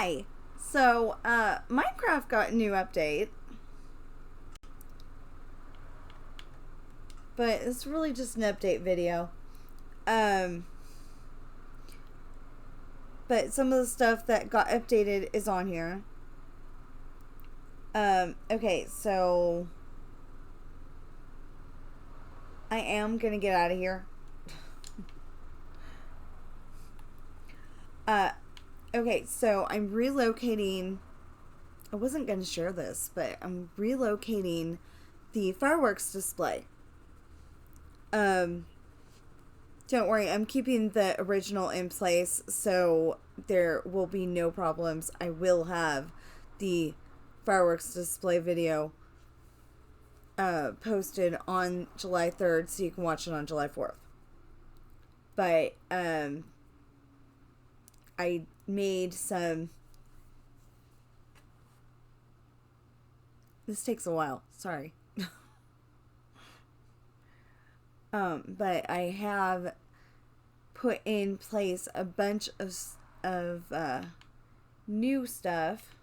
Hi. So, Minecraft got a new update, but it's really just an update video. Um, but some of the stuff that got updated is on here. Okay, so I am gonna get out of here. Uh, okay, so I'm relocating. I wasn't gonna share this, but I'm relocating the fireworks display. Um, Don't worry, I'm keeping the original in place, so there will be no problems. I will have the fireworks display video posted on July 3rd, so you can watch it on July 4th. But I made some. This takes a while. Sorry. But I have put in place a bunch of new stuff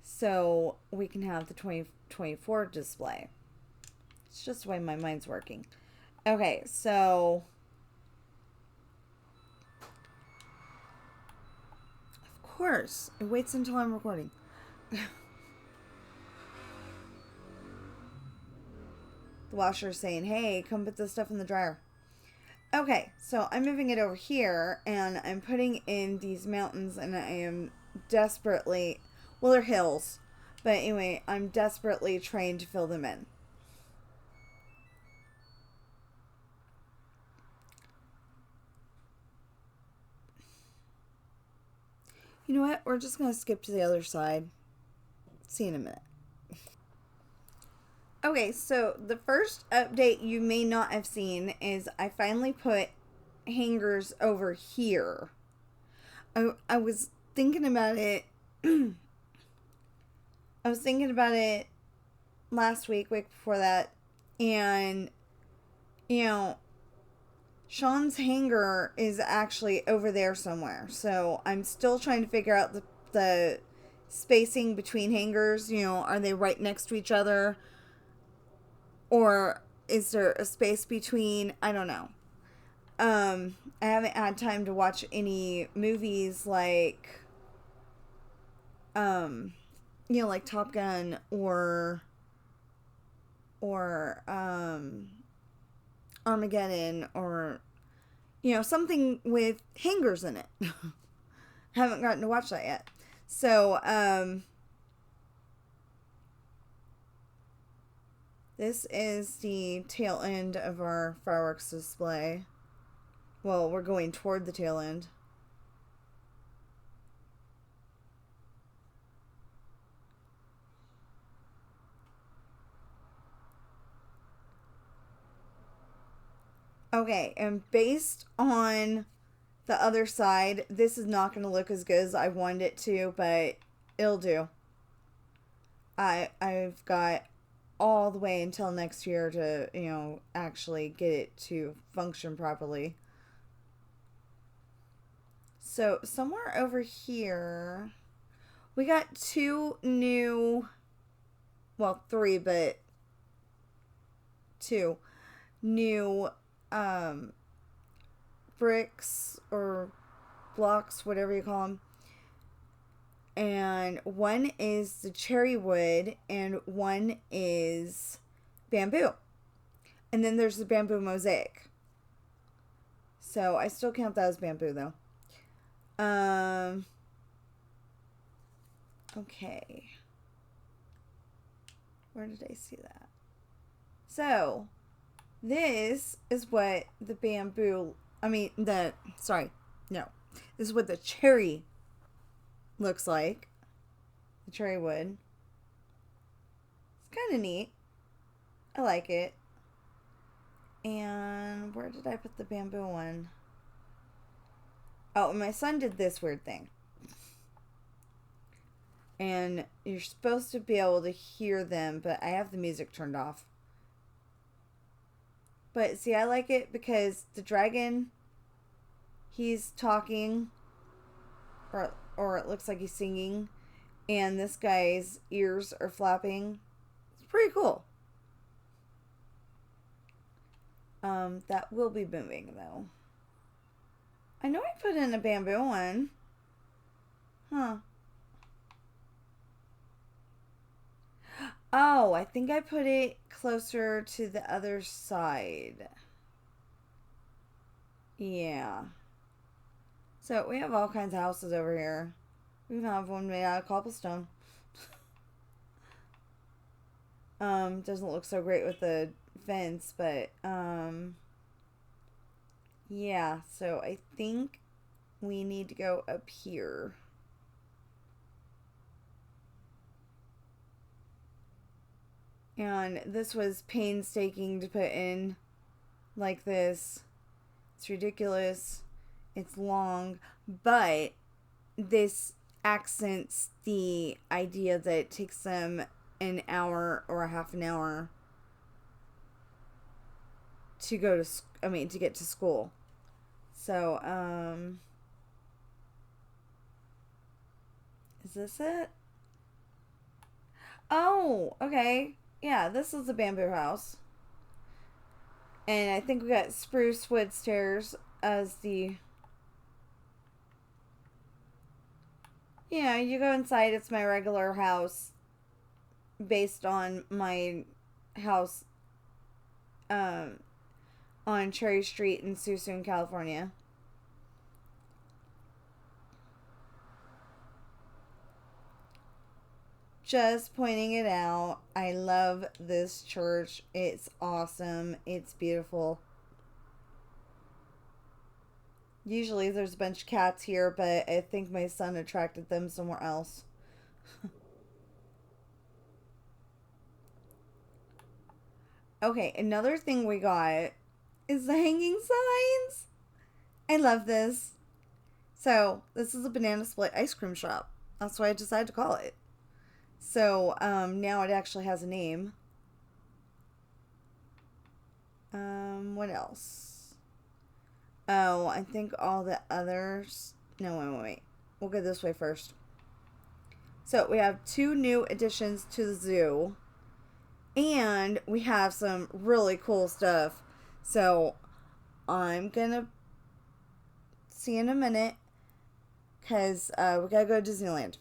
so we can have the 2024 display. It's just the way my mind's working. Okay, so of course it waits until I'm recording. The washer's saying, hey, come put this stuff in the dryer. Okay, so I'm moving it over here, and I'm putting in these mountains, and I am desperately, well, they're hills, but anyway, I'm desperately trying to fill them in. You know what? We're just going to skip to the other side. See you in a minute. Okay, so the first update you may not have seen is I finally put hangers over here. I was thinking about it. I was thinking about it last week before that, and you know, Sean's hanger is actually over there somewhere. So I'm still trying to figure out the spacing between hangers. You know, are they right next to each other? Or is there a space between? I don't know. I haven't had time to watch any movies like, um, like Top Gun or Armageddon or something with hangers in it. Haven't gotten to watch that yet. So, this is the tail end of our fireworks display. Well, we're going toward the tail end. Okay, and based on the other side, this is not going to look as good as I wanted it to, but it'll do. I've got all the way until next year to, actually get it to function properly. So somewhere over here, we got two new, well, three, but two new bricks or blocks, whatever you call them. And one is the cherry wood and one is bamboo. And then there's the bamboo mosaic. So I still count that as bamboo though. Okay. Where did I see that? So, this is what the This is what the cherry looks like. The cherry wood. It's kind of neat. I like it. And where did I put the bamboo one? Oh, my son did this weird thing. And you're supposed to be able to hear them, but I have the music turned off. But see, I like it because the dragon, he's talking, or or it looks like he's singing, and this guy's ears are flapping. It's pretty cool. That will be moving though. I know I put in a bamboo one. Huh. Oh, I think I put it closer to the other side. Yeah. So we have all kinds of houses over here. We even have one made out of cobblestone. Doesn't look so great with the fence, but yeah, so I think we need to go up here. And this was painstaking to put in like this. It's ridiculous. It's long, but this accents the idea that it takes them an hour or a half an hour to go to to get to school. So, is this it? Oh, okay. Yeah, this is the bamboo house. And I think we got spruce wood stairs as the... Yeah, you go inside, it's my regular house based on my house on Cherry Street in Suisun, California. Just pointing it out. I love this church. It's awesome. It's beautiful. Usually there's a bunch of cats here, but I think my son attracted them somewhere else. Okay, another thing we got is the hanging signs. I love this. So, this is a banana split ice cream shop. That's why I decided to call it. So, now it actually has a name. What else? Oh, I think all the others... No, wait. We'll go this way first. So, we have 2 new additions to the zoo. And we have some really cool stuff. So, I'm gonna see in a minute. Because we gotta go to Disneyland.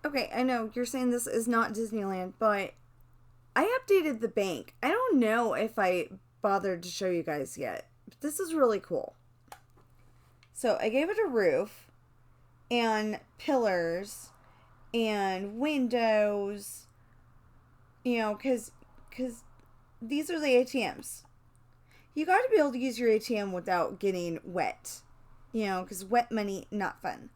Okay, I know you're saying this is not Disneyland, but I updated the bank. I don't know if I bothered to show you guys yet. But this is really cool. So I gave it a roof and pillars and windows, because these are the ATMs. You got to be able to use your ATM without getting wet, because wet money, not fun.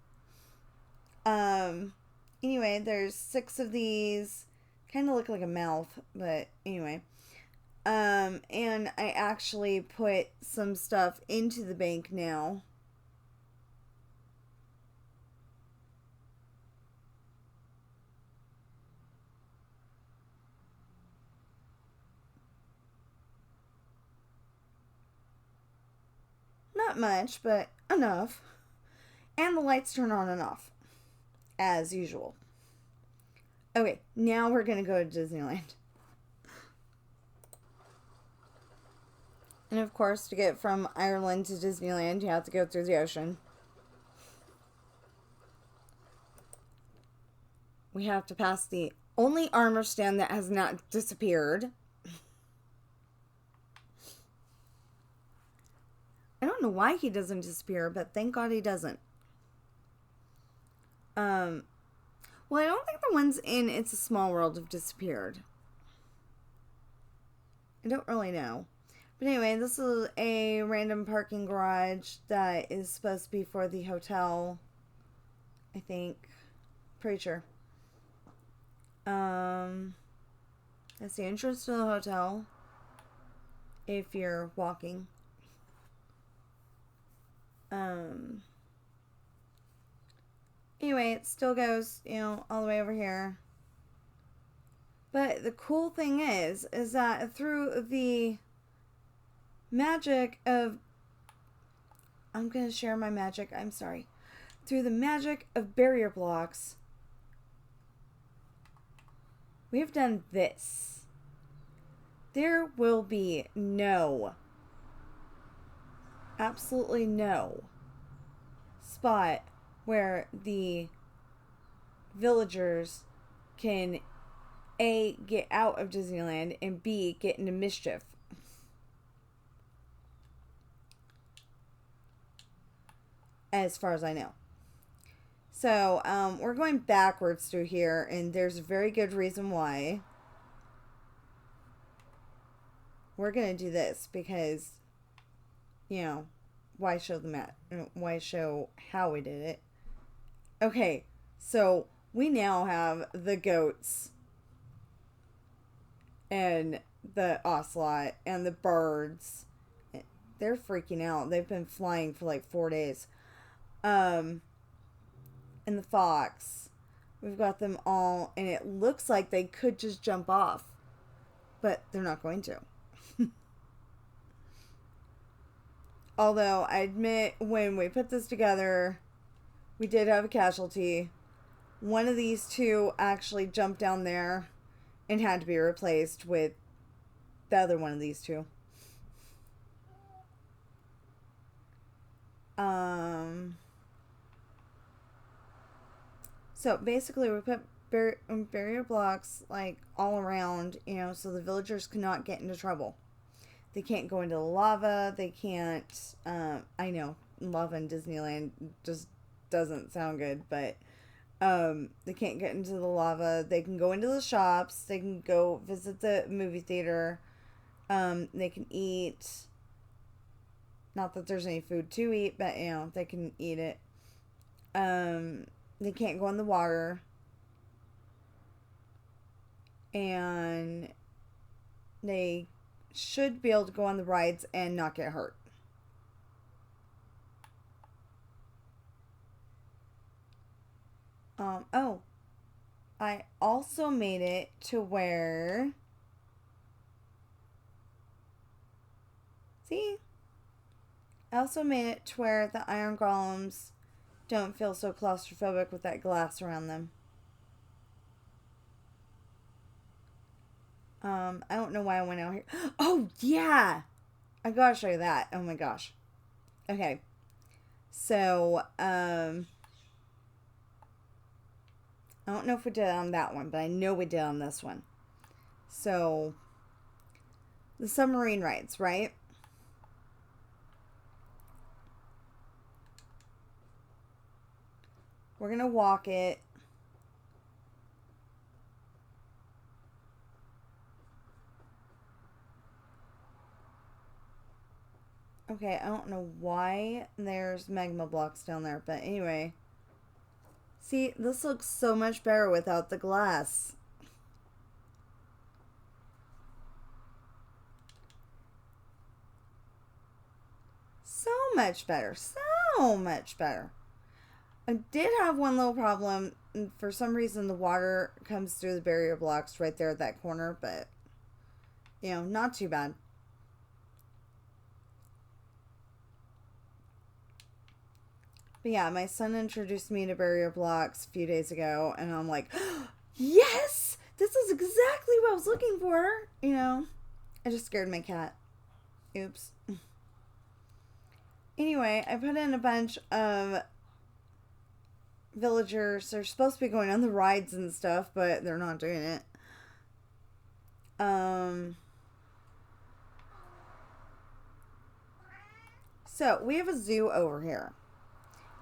Anyway, there's 6 of these. Kind of look like a mouth, but anyway. And I actually put some stuff into the bank now. Not much, but enough. And the lights turn on and off, as usual. Okay, now we're going to go to Disneyland. And of course, to get from Ireland to Disneyland, you have to go through the ocean. We have to pass the only armor stand that has not disappeared. I don't know why he doesn't disappear, but thank God he doesn't. Well, I don't think the ones in It's a Small World have disappeared. I don't really know. But anyway, this is a random parking garage that is supposed to be for the hotel. I think. Pretty sure. That's the entrance to the hotel. If you're walking. Anyway, it still goes, all the way over here. But the cool thing is that through the magic of I'm going to share my magic. I'm sorry. Through the magic of barrier blocks, we have done this. There will be absolutely no spot where the villagers can A, get out of Disneyland, and B, get into mischief. As far as I know. So, we're going backwards through here, and there's a very good reason why. We're going to do this because, why show the map? Why show how we did it? Okay, so we now have the goats and the ocelot and the birds. They're freaking out. They've been flying for like 4 days. And the fox. We've got them all, and it looks like they could just jump off, but they're not going to. Although I admit, when we put this together, we did have a casualty. One of these two actually jumped down there and had to be replaced with the other one of these two. So basically we put barrier blocks like all around, so the villagers cannot get into trouble. They can't go into the lava. They can't, I know, lava in Disneyland just doesn't sound good, but they can't get into the lava. They can go into the shops. They can go visit the movie theater. They can eat. Not that there's any food to eat, but, they can eat it. They can't go in the water. And they should be able to go on the rides and not get hurt. I also made it to where, see? I also made it to where the iron golems don't feel so claustrophobic with that glass around them. I don't know why I went out here. Oh, yeah! I gotta show you that. Oh my gosh. Okay. So, I don't know if we did it on that one, but I know we did on this one. So, the submarine rides, right? We're gonna walk it. Okay, I don't know why there's magma blocks down there, but anyway. See, this looks so much better without the glass. So much better. So much better. I did have one little problem. For some reason, the water comes through the barrier blocks right there at that corner, but, not too bad. But yeah, my son introduced me to barrier blocks a few days ago, and I'm like, yes! This is exactly what I was looking for! I just scared my cat. Oops. Anyway, I put in a bunch of villagers. They're supposed to be going on the rides and stuff, but they're not doing it. So, we have a zoo over here.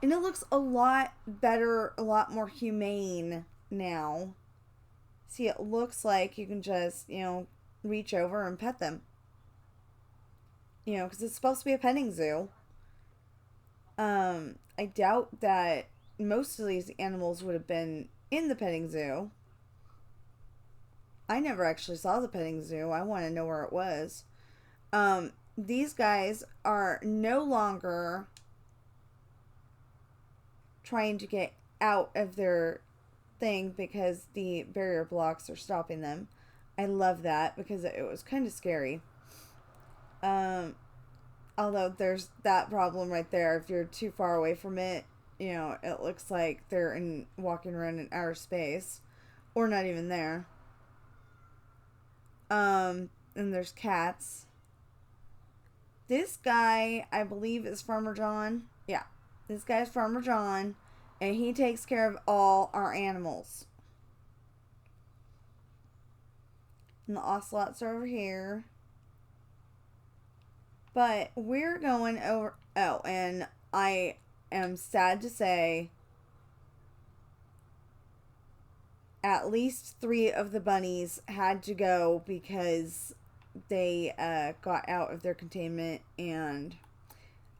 And it looks a lot better, a lot more humane now. See, it looks like you can just, reach over and pet them. Because it's supposed to be a petting zoo. I doubt that most of these animals would have been in the petting zoo. I never actually saw the petting zoo. I want to know where it was. These guys are no longer trying to get out of their thing because the barrier blocks are stopping them. I love that because it was kind of scary. Although there's that problem right there. If you're too far away from it, it looks like they're walking around in outer space, or not even there. And there's cats. This guy, I believe, is Farmer John. Yeah, this guy's Farmer John, and he takes care of all our animals. And the ocelots are over here. But we're going over. Oh, and I am sad to say at least 3 of the bunnies had to go because they got out of their containment, and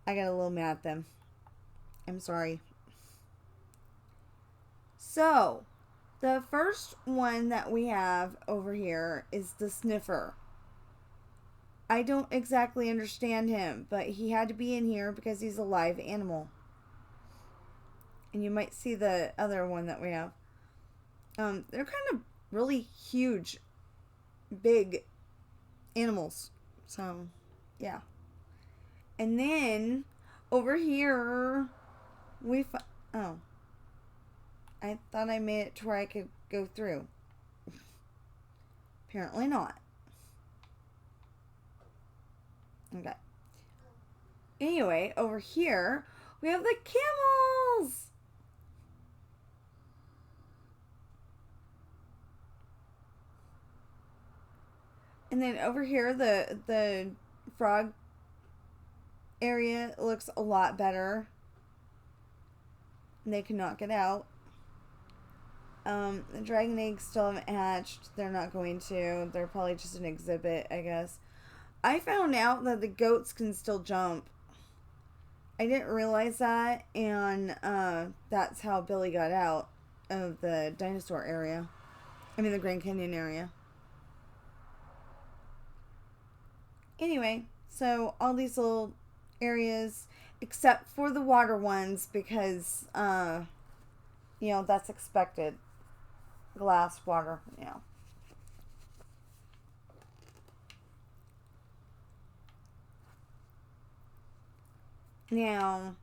I got a little mad at them. I'm sorry. So, the first one that we have over here is the sniffer. I don't exactly understand him, but he had to be in here because he's a live animal. And you might see the other one that we have. They're kind of really huge, big animals. So, yeah. And then over here, oh, I thought I made it to where I could go through. Apparently not. Okay. Anyway, over here, we have the camels. And then over here, the frog area looks a lot better. And they cannot get out. The dragon eggs still haven't hatched. They're not going to. They're probably just an exhibit, I guess. I found out that the goats can still jump. I didn't realize that, and that's how Billy got out of the dinosaur area. I mean, the Grand Canyon area. Anyway, so all these little areas, except for the water ones, because, that's expected. Glass water, Now,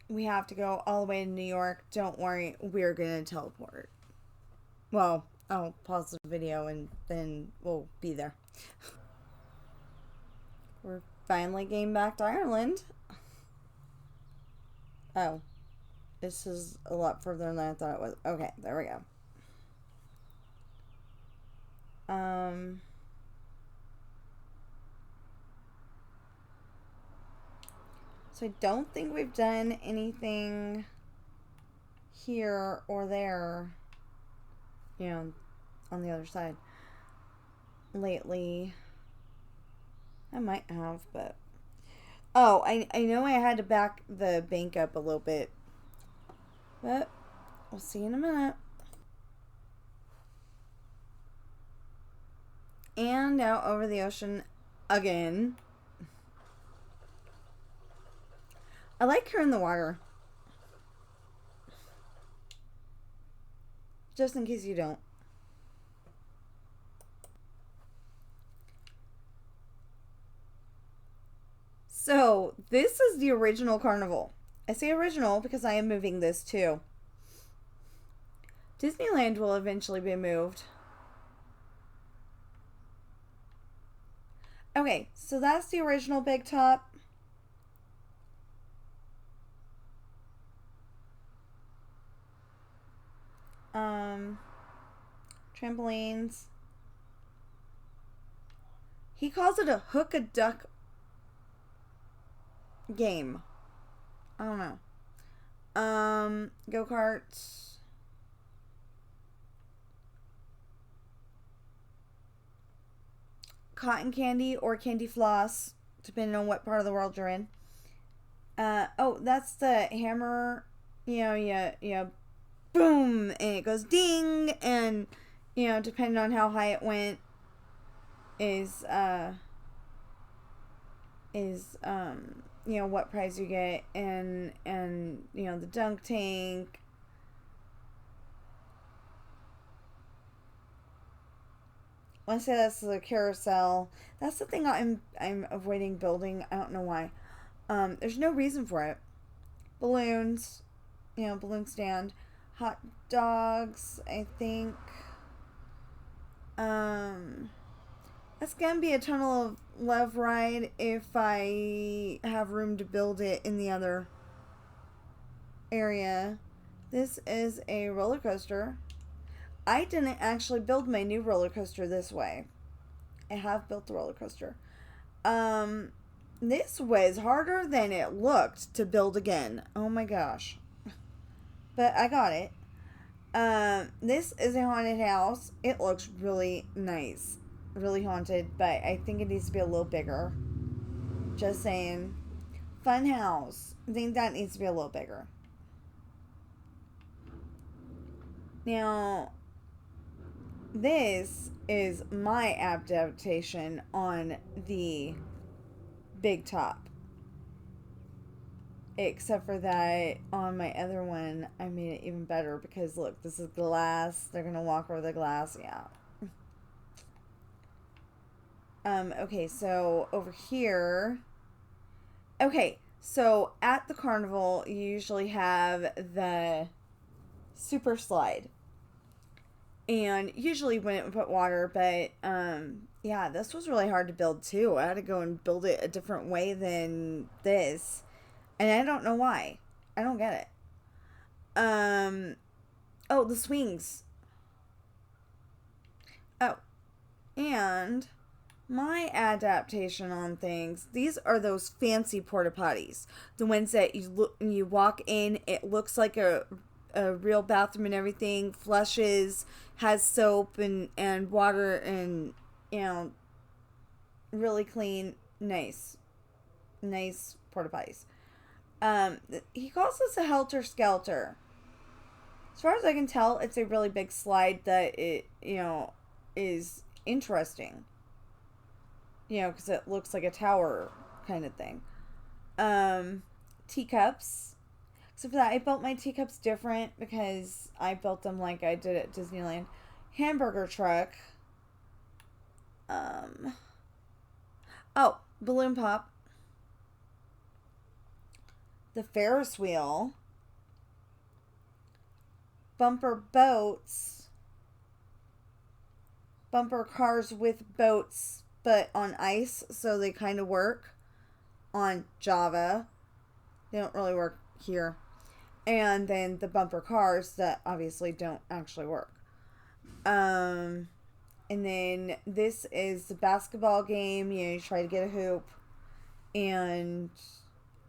we have to go all the way to New York. Don't worry, we're going to teleport. Well, I'll pause the video and then we'll be there. We're finally getting back to Ireland. Oh, this is a lot further than I thought it was. Okay, there we go. So I don't think we've done anything here or there, on the other side lately. I might have, but oh, I know I had to back the bank up a little bit, but we'll see in a minute. And out over the ocean again. I like her in the water. Just in case you don't. So, this is the original carnival. I say original because I am moving this too. Disneyland will eventually be moved. Okay, so that's the original Big Top. Trampolines. He calls it a hook a duck game. I don't know. Go-karts. Cotton candy or candy floss, depending on what part of the world you're in. Oh, that's the hammer. Boom, and it goes ding, and depending on how high it went, is what prize you get, and the dunk tank. When I say that's the carousel, that's the thing I'm avoiding building. I don't know why. There's no reason for it. Balloons, balloon stand, hot dogs, I think. That's gonna be a tunnel of love ride if I have room to build it in the other area. This is a roller coaster. I didn't actually build my new roller coaster this way. I have built the roller coaster. This was harder than it looked to build again. Oh my gosh. But I got it. This is a haunted house. It looks really nice. Really haunted, but I think it needs to be a little bigger. Just saying. Fun house. I think that needs to be a little bigger. Now, this is my adaptation on the big top. Except for that, on my other one, I made it even better because look, this is glass. They're gonna walk over the glass. Yeah. Okay, so over here. Okay, so at the carnival, you usually have the super slide. And usually wouldn't put water, but yeah, this was really hard to build too. I had to go and build it a different way than this. And I don't know why. I don't get it. Oh, the swings. Oh, and my adaptation on things. These are those fancy porta potties. The ones that you walk in, it looks like a real bathroom and everything. Flushes, has soap and water and really clean, nice porta potties. He calls this a helter skelter. As far as I can tell, it's a really big slide that it is interesting. Because it looks like a tower kind of thing. Teacups. Except for that, I built my teacups different because I built them like I did at Disneyland. Hamburger truck. Oh, balloon pop. The Ferris wheel. Bumper boats. Bumper cars with boats, but on ice, so they kind of work on Java. They don't really work here. And then the bumper cars that obviously don't actually work. And then this is the basketball game. You try to get a hoop. And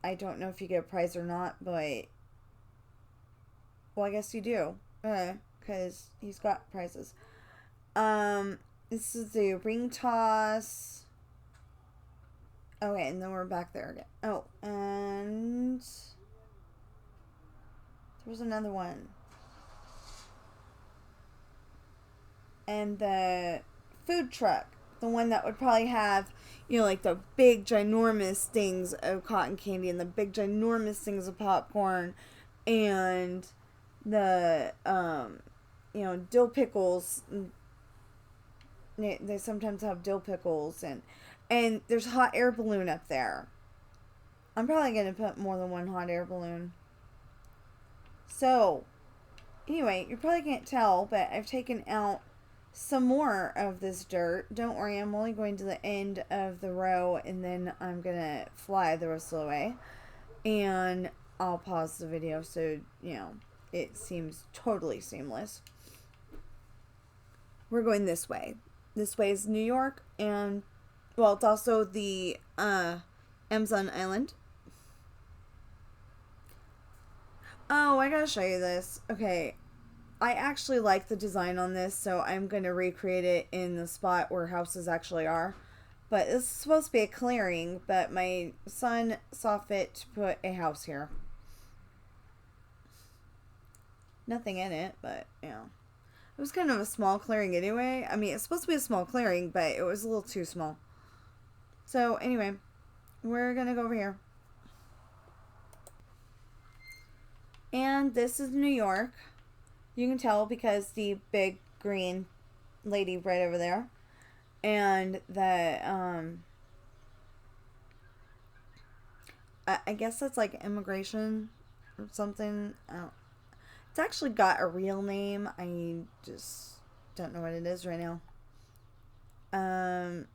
I don't know if you get a prize or not, but well, I guess you do. Because he's got prizes. This is the ring toss. Okay, and then we're back there again. Oh, and there was another one. And the food truck. The one that would probably have, like the big ginormous things of cotton candy and the big ginormous things of popcorn and the, dill pickles. They sometimes have dill pickles and there's a hot air balloon up there. I'm probably going to put more than one hot air balloon. So, anyway, you probably can't tell, but I've taken out some more of this dirt. Don't worry, I'm only going to the end of the row and then I'm going to fly the rest of the way. And I'll pause the video so, it seems totally seamless. We're going this way. This way is New York and, well, it's also the Amazon Island. Oh, I gotta show you this. Okay, I actually like the design on this, so I'm going to recreate it in the spot where houses actually are. But this is supposed to be a clearing, but my son saw fit to put a house here. Nothing in it, but, it was kind of a small clearing anyway. I mean, it's supposed to be a small clearing, but it was a little too small. So, anyway, we're going to go over here. And this is New York. You can tell because the big green lady right over there. And the, I guess that's like immigration or something. It's actually got a real name. I just don't know what it is right now. Um,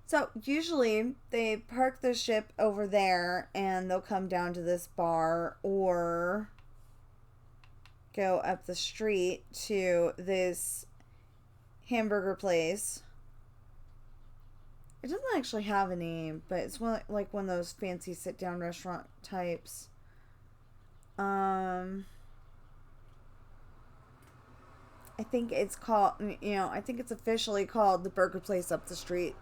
so usually they park the ship over there and they'll come down to this bar or go up the street to this hamburger place. It doesn't actually have a name, but it's like one of those fancy sit down restaurant types. I think it's called, I think it's officially called the Burger Place up the street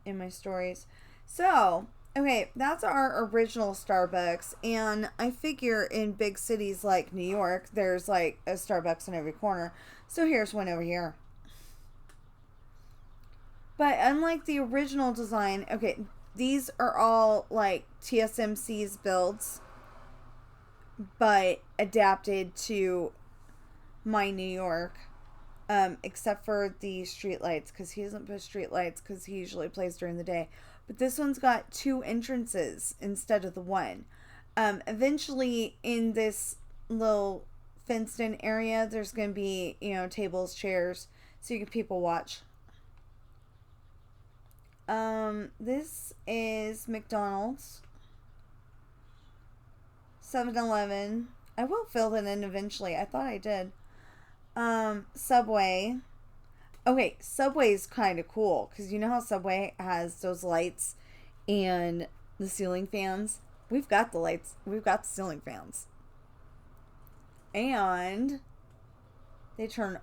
in my stories. So, okay, that's our original Starbucks. And I figure in big cities like New York, there's like a Starbucks in every corner. So here's one over here. But unlike the original design, okay, these are all like TSMC's builds, but adapted to my New York, except for the streetlights, because he doesn't put streetlights because he usually plays during the day. But this one's got 2 entrances instead of the one. Eventually, in this little fenced-in area, there's going to be, tables, chairs, so you can people watch. This is McDonald's, 7-Eleven. I will fill that in eventually. I thought I did. Subway. Okay, Subway's kind of cool because you know how Subway has those lights and the ceiling fans? We've got the lights. We've got the ceiling fans. And they turn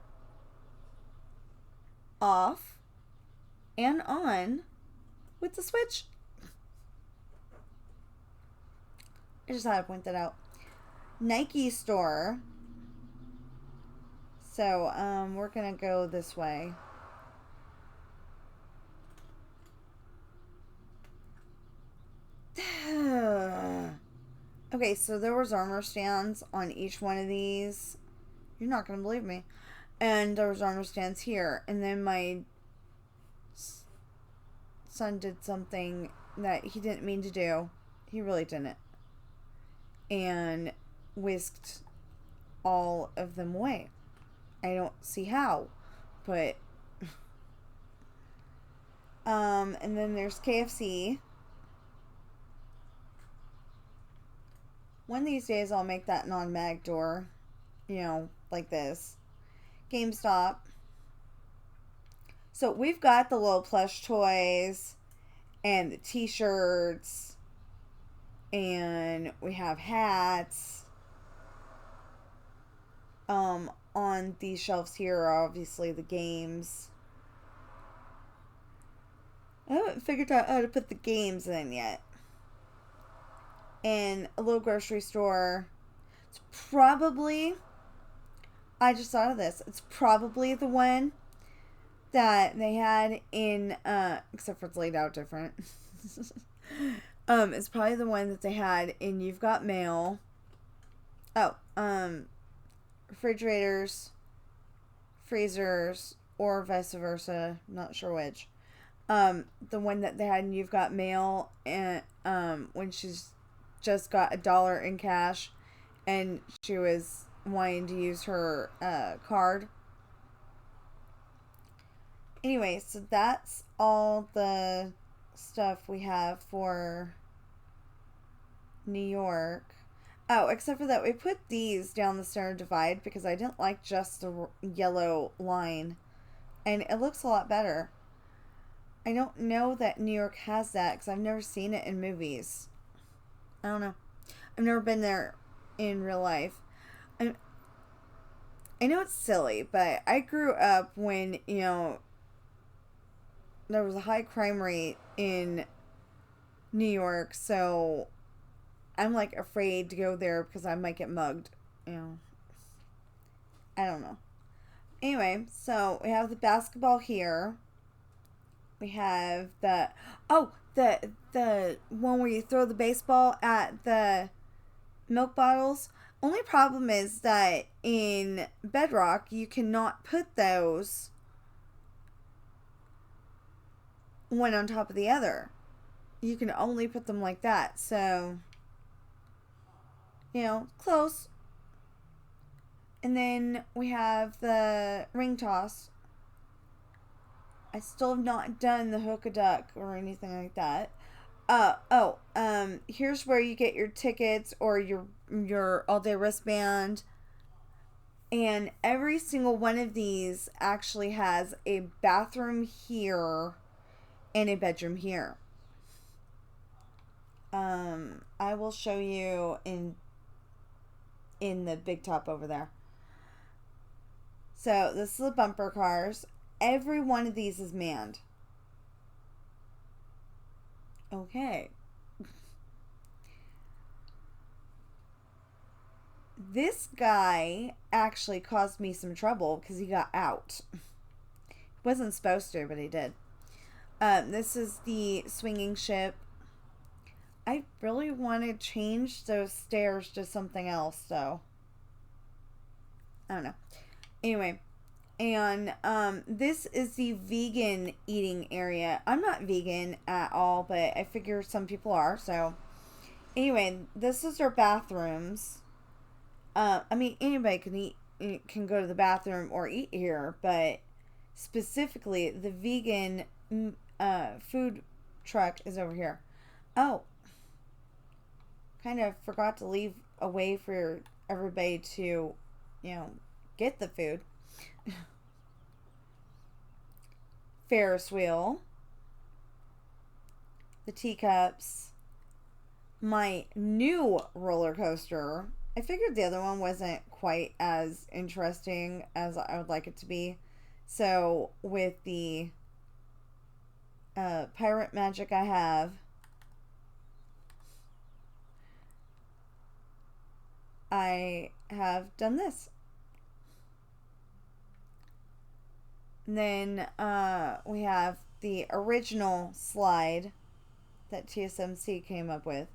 off and on with the switch. I just had to point that out. Nike store. So, we're gonna go this way. Okay, so there was armor stands on each one of these. You're not gonna believe me. And there was armor stands here. And then my son did something that he didn't mean to do. He really didn't. And whisked all of them away. I don't see how, but and then there's KFC. One of these days I'll make that non-mag door, like this. GameStop. So we've got the little plush toys and the t-shirts, and we have hats. On these shelves here are obviously the games. I haven't figured out how to put the games in yet. And a little grocery store. It's probably, I just thought of this, it's probably the one that they had in, except for it's laid out different. It's probably the one that they had in You've Got Mail. Oh, refrigerators, freezers, or vice versa. Not sure which. The one that they had in You've Got Mail, and when she's just got $1 in cash, and she was wanting to use her card. Anyway, so that's all the stuff we have for New York. Oh, except for that, we put these down the center divide because I didn't like just the yellow line. And it looks a lot better. I don't know that New York has that because I've never seen it in movies. I don't know. I've never been there in real life. I know it's silly, but I grew up when, there was a high crime rate in New York, so I'm like afraid to go there because I might get mugged. I don't know. Anyway, so we have the basketball here. We have the one where you throw the baseball at the milk bottles. Only problem is that in Bedrock you cannot put those one on top of the other. you can only put them like that. So, close. And then we have the ring toss. I still have not done the hook a duck or anything like that. Here's where you get your tickets or your all day wristband. And every single one of these actually has a bathroom here and a bedroom here. I will show you in the big top over there. So this is the bumper cars. Every one of these is manned. Okay. This guy actually caused me some trouble because he got out. He wasn't supposed to, but he did. This is the swinging ship. I really want to change those stairs to something else, though. I don't know. Anyway, and this is the vegan eating area. I'm not vegan at all, but I figure some people are. So, anyway, this is their bathrooms. I mean, anybody can go to the bathroom or eat here, but specifically the vegan food truck is over here. Oh, kind of forgot to leave a way for everybody to, get the food. Ferris wheel, the teacups, my new roller coaster. I figured the other one wasn't quite as interesting as I would like it to be. So with the pirate magic I have, I have done this. And then we have the original slide that TSMC came up with.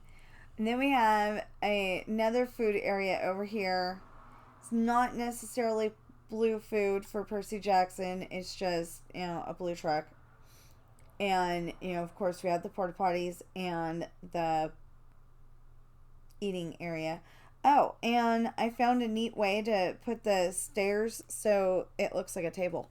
And then we have another food area over here. It's not necessarily blue food for Percy Jackson. It's just, a blue truck. And, of course, we have the porta potties and the eating area. Oh, and I found a neat way to put the stairs so it looks like a table.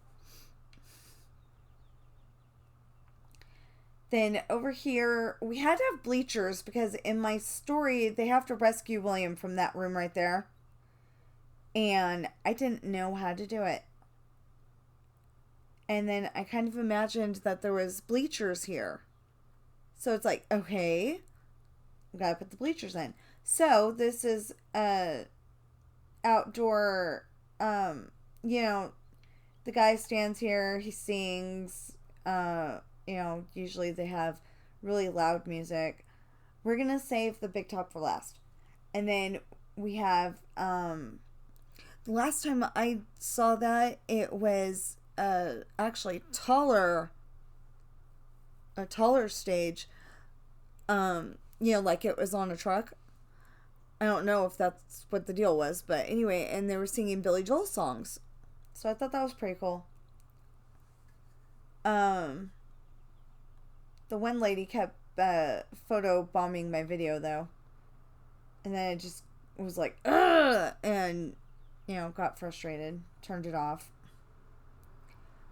Then over here, we had to have bleachers because in my story, they have to rescue William from that room right there. And I didn't know how to do it. And then I kind of imagined that there was bleachers here. So it's like, okay, we gotta put the bleachers in. So this is outdoor, the guy stands here, he sings, usually they have really loud music. We're gonna save the big top for last. And then we have, the last time I saw that, it was actually a taller stage, like it was on a truck. I don't know if that's what the deal was, but anyway, and they were singing Billy Joel songs. So I thought that was pretty cool. The one lady kept photo bombing my video though. And then it just was like, ugh! And, got frustrated. Turned it off.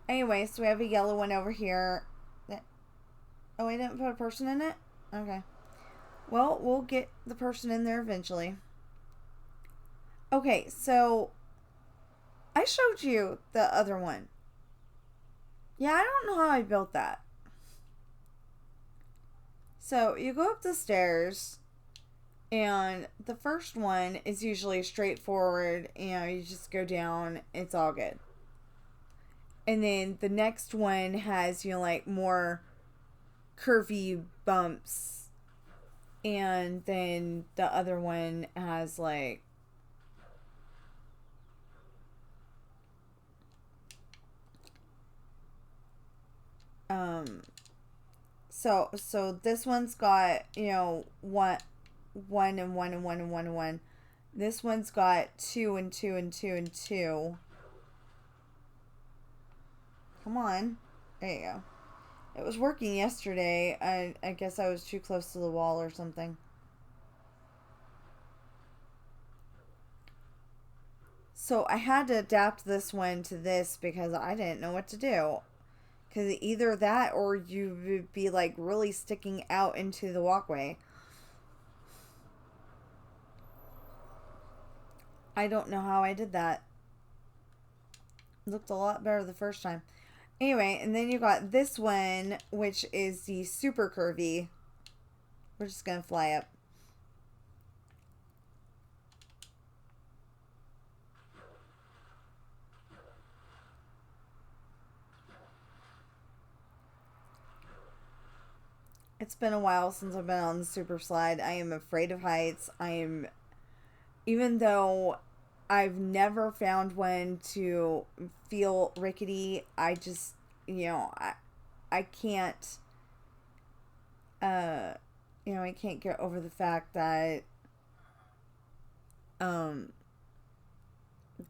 Anyway, so we have a yellow one over here. Oh, I didn't put a person in it? Okay. Well, we'll get the person in there eventually. Okay, so I showed you the other one. Yeah, I don't know how I built that. So you go up the stairs, and the first one is usually straightforward. You just go down, it's all good. And then the next one has, like more curvy bumps. And then the other one has like so this one's got, one and one and one and one and one. This one's got 2 and 2 and 2 and 2. Come on. There you go. It was working yesterday. I guess I was too close to the wall or something. So I had to adapt this one to this because I didn't know what to do. Because either that or you would be like really sticking out into the walkway. I don't know how I did that. It looked a lot better the first time. Anyway, and then you got this one, which is the super curvy. We're just going to fly up. It's been a while since I've been on the super slide. I am afraid of heights. Even though I've never found one to feel rickety, I just, I can't, uh, I can't get over the fact um,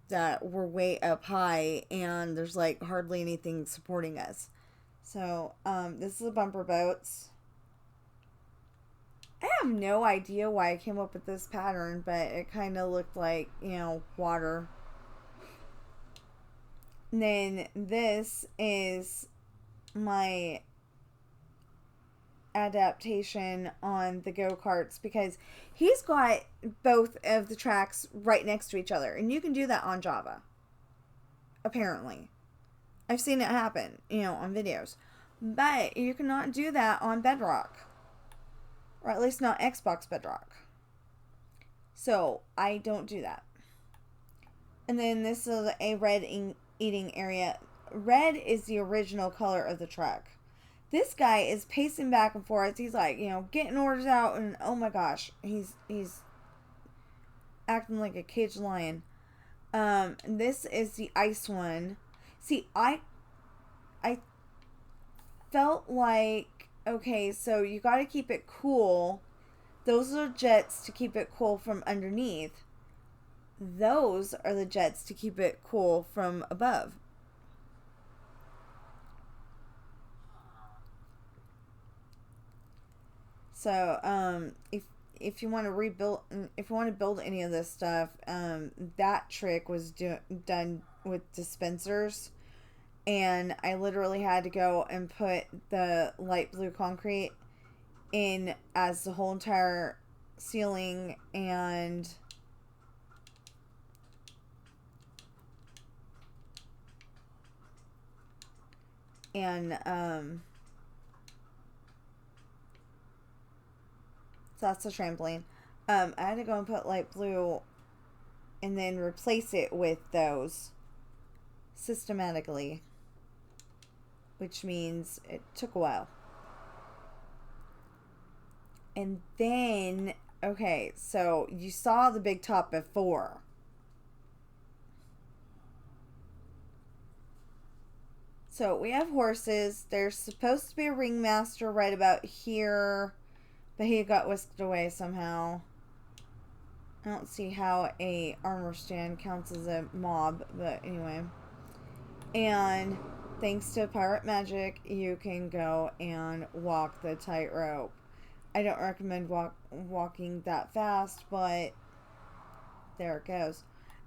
that we're way up high and there's like hardly anything supporting us. So, this is a bumper boats. I have no idea why I came up with this pattern, but it kind of looked like, water. And then this is my adaptation on the go-karts because he's got both of the tracks right next to each other. And you can do that on Java. Apparently. I've seen it happen, on videos. But you cannot do that on Bedrock. Or at least not Xbox Bedrock. So, I don't do that. And then this is a red eating area. Red is the original color of the truck. This guy is pacing back and forth. He's like, getting orders out, and oh my gosh, he's acting like a caged lion. This is the ice one. See, I felt like, okay, so you got to keep it cool. Those are jets to keep it cool from underneath. Those are the jets to keep it cool from above. So, if you want to rebuild, if you want to build any of this stuff, that trick was done with dispensers, and I literally had to go and put the light blue concrete in as the whole entire ceiling and so that's the trampoline. I had to go and put light blue and then replace it with those systematically, which means it took a while. And then, okay, so you saw the big top before. So we have horses. There's supposed to be a ringmaster right about here, but he got whisked away somehow. I don't see how a armor stand counts as a mob, but anyway. And thanks to pirate magic, you can go and walk the tightrope. I don't recommend walking that fast, but there it goes.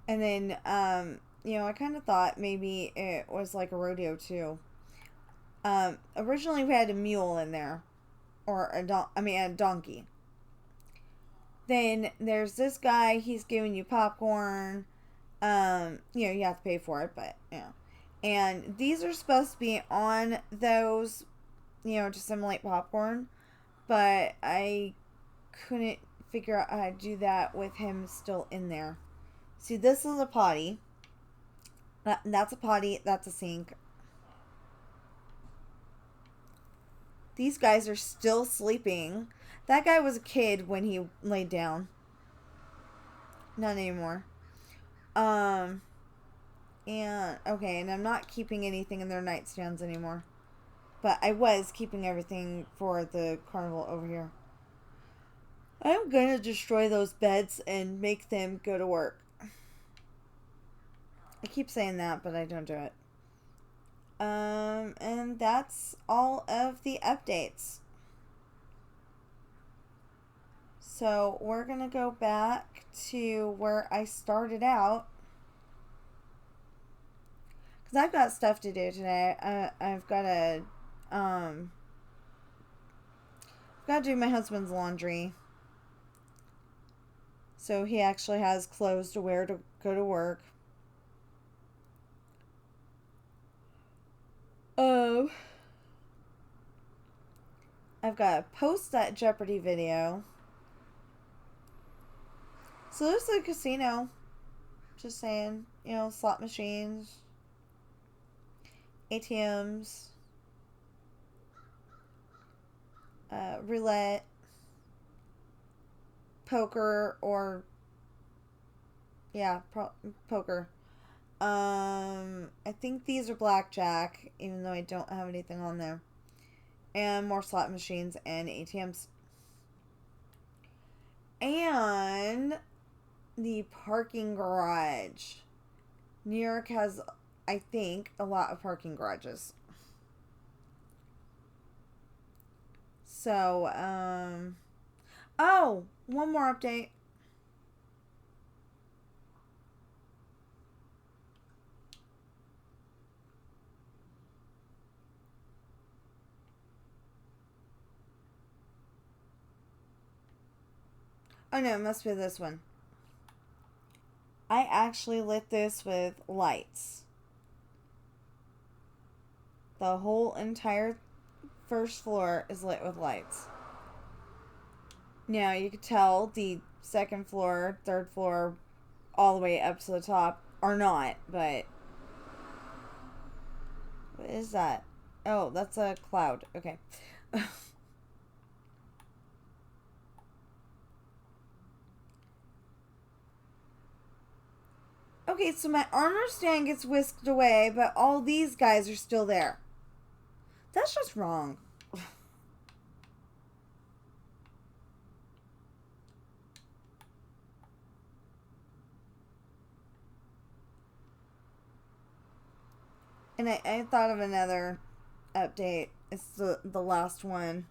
And then, I kind of thought maybe it was like a rodeo too. Originally we had a mule in there, or a donkey. Then there's this guy. He's giving you popcorn. You have to pay for it, but And these are supposed to be on those, to simulate popcorn, but I couldn't figure out how to do that with him still in there. See, this is a potty. That's a potty. That's a sink. These guys are still sleeping. That guy was a kid when he laid down. Not anymore. And okay, and I'm not keeping anything in their nightstands anymore. But I was keeping everything for the carnival over here. I'm gonna destroy those beds and make them go to work. I keep saying that, but I don't do it. And that's all of the updates. So we're going to go back to where I started out. Because I've got stuff to do today. I've got to do my husband's laundry. So he actually has clothes to wear to go to work. I've got to post that Jeopardy video. So there's the casino. Just saying, slot machines, ATMs, roulette, poker, or poker. I think these are blackjack, even though I don't have anything on there. And more slot machines and ATMs. And the parking garage. New York has, I think, a lot of parking garages. So, oh, one more update. Oh no, it must be this one. I actually lit this with lights. The whole entire first floor is lit with lights. Now you can tell the second floor, third floor, all the way up to the top are not, but what is that? Oh, that's a cloud. Okay. Okay, so my armor stand gets whisked away, but all these guys are still there. That's just wrong. And I thought of another update. It's the last one.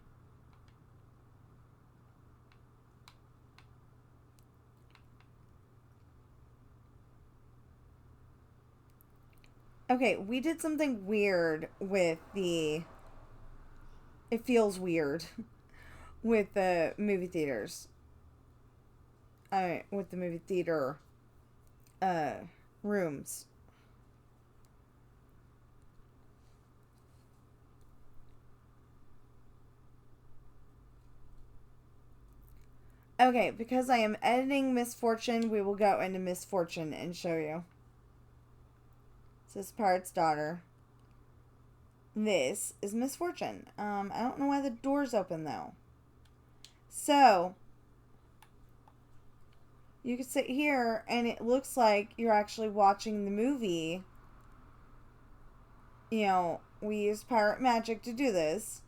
Okay, we did something weird with the... It feels weird with the movie theaters. With the movie theater rooms. Okay, because I am editing Miss Fortune, we will go into Miss Fortune and show you. This is Pirate's daughter. This is Miss Fortune. I don't know why the door's open though. So, you can sit here and it looks like you're actually watching the movie. We use pirate magic to do this.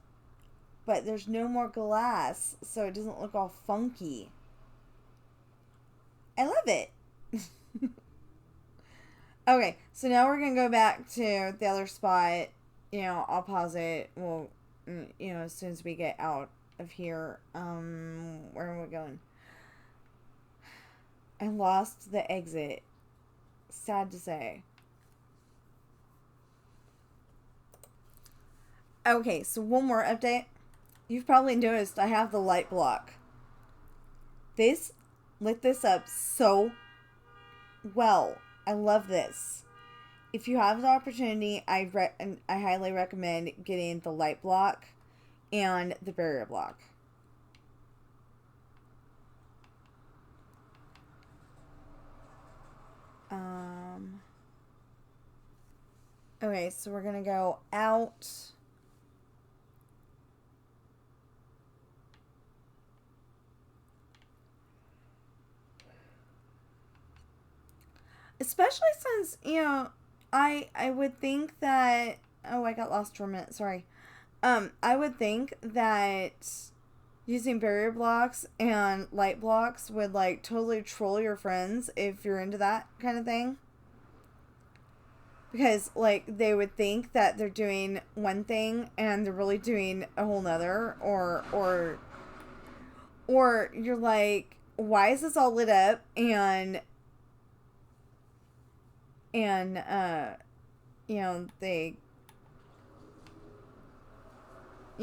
But there's no more glass, so it doesn't look all funky. I love it. Okay, so now we're going to go back to the other spot. I'll pause it. Well, as soon as we get out of here. Where are we going? I lost the exit. Sad to say. Okay, so one more update. You've probably noticed I have the light block. This lit this up so well. I love this. If you have the opportunity, I highly recommend getting the light block and the barrier block. Okay, so we're gonna go out. Especially since, I would think that... Oh, I got lost for a minute. Sorry. I would think that using barrier blocks and light blocks would, totally troll your friends if you're into that kind of thing. because like they would think that they're doing one thing and they're really doing a whole nother, or you're like, why is this all lit up and you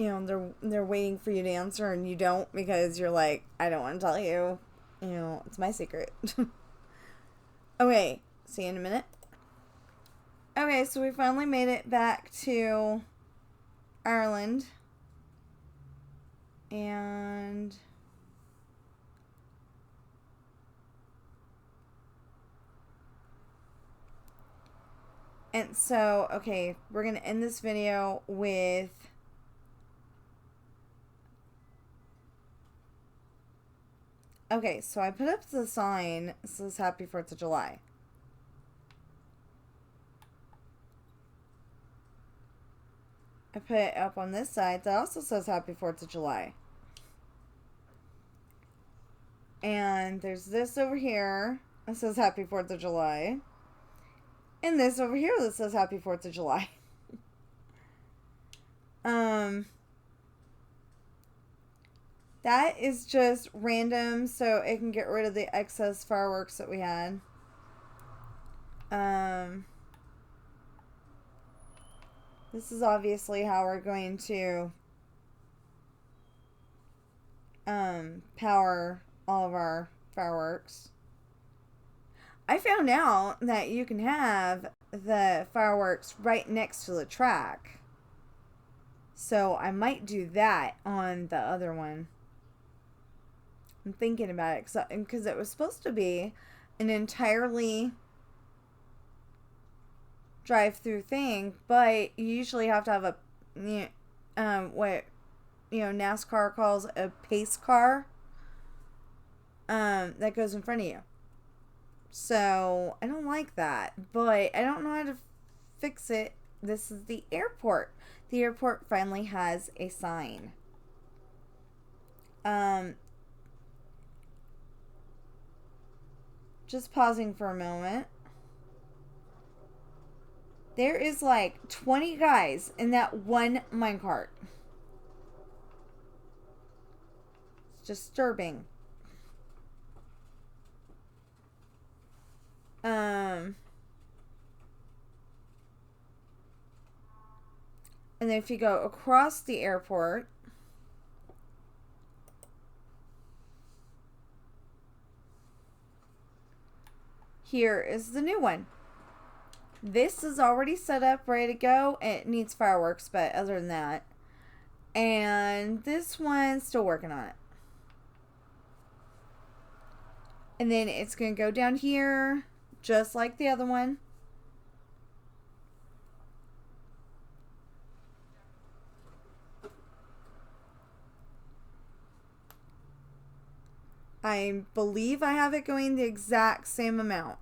know, they're waiting for you to answer and you don't, because you're like, I don't want to tell you, you know, it's my secret. Okay, see you in a minute. Okay, so we finally made it back to Ireland. And so, okay, we're going to end this video with okay, so I put up the sign that says Happy 4th of July. I put it up on this side that also says Happy 4th of July. And there's this over here that says Happy 4th of July. And this over here that says Happy 4th of July. That is just random, so it can get rid of the excess fireworks that we had. This is obviously how we're going to power all of our fireworks. I found out that you can have the fireworks right next to the track. So I might do that on the other one. I'm thinking about it because it was supposed to be an entirely drive-through thing, but you usually have to have a what NASCAR calls a pace car that goes in front of you. So I don't like that, but I don't know how to fix it. This is the airport. The airport finally has a sign. Just pausing for a moment. There is like 20 guys in that one minecart. It's disturbing. And then if you go across the airport, here is the new one. This is already set up, ready to go. It needs fireworks, but other than that. And this one's still working on it. And then it's going to go down here, just like the other one. I believe I have it going the exact same amount.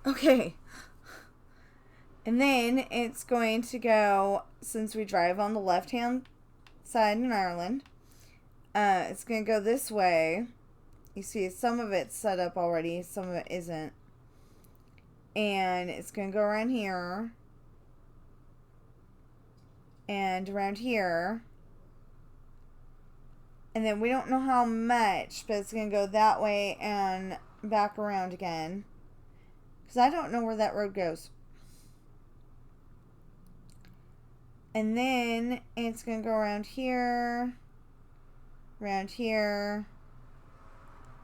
Okay. And then it's going to go, since we drive on the left-hand side in Ireland, it's going to go this way. You see some of it's set up already, some of it isn't. And it's going to go around here. And around here. And then we don't know how much, but it's going to go that way and back around again. Because I don't know where that road goes. And then it's going to go around here,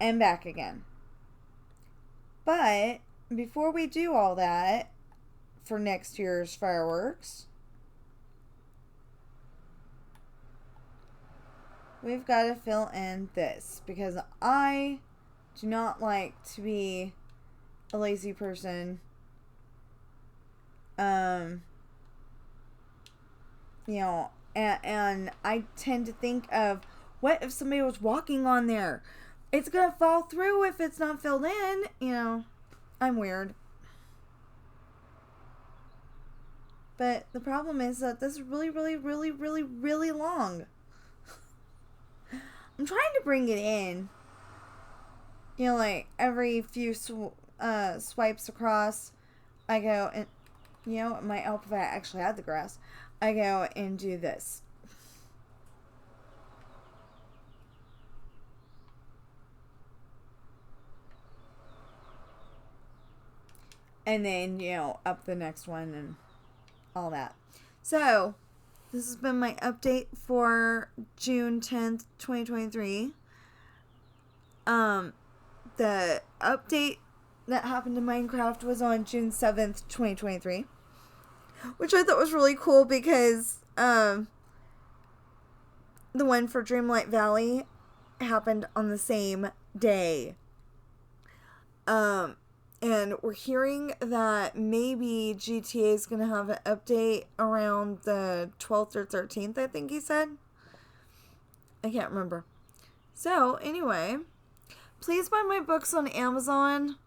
and back again. But before we do all that for next year's fireworks, we've got to fill in this, because I do not like to be a lazy person. And I tend to think of, what if somebody was walking on there? It's gonna fall through if it's not filled in. I'm weird. But the problem is that this is really, really, really, really, really long. I'm trying to bring it in. You know, like every few swipes across, I go and, you know, my help if I actually had the grass, I go and do this. And then, you know, up the next one and all that. So, this has been my update for June 10th, 2023. The update that happened to Minecraft was on June 7th, 2023. Which I thought was really cool because the one for Dreamlight Valley happened on the same day. And we're hearing that maybe GTA is going to have an update around the 12th or 13th, I think he said. I can't remember. So, anyway, please buy my books on Amazon.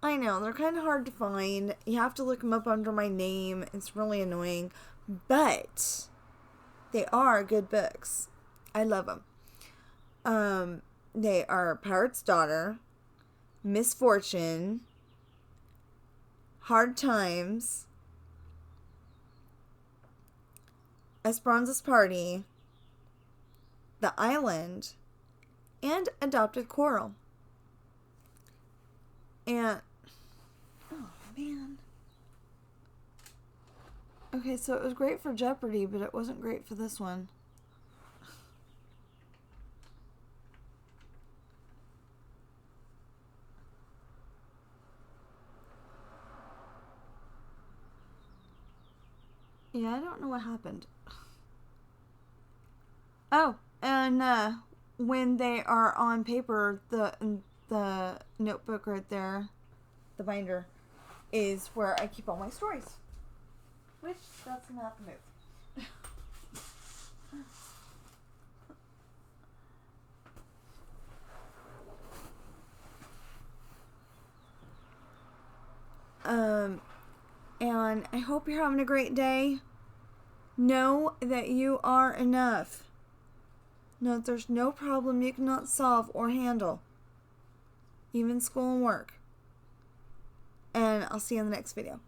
I know, they're kind of hard to find. You have to look them up under my name. It's really annoying. But they are good books. I love them. They are Pirate's Daughter, Misfortune, Hard Times, Esperanza's Party, The Island, and Adopted Coral. And, oh man. Okay, so it was great for Jeopardy, but it wasn't great for this one. Yeah, I don't know what happened. Oh, and when they are on paper, the notebook right there, the binder, is where I keep all my stories. Which doesn't have to move. And I hope you're having a great day. Know that you are enough. Know that there's no problem you cannot solve or handle. Even school and work. And I'll see you in the next video.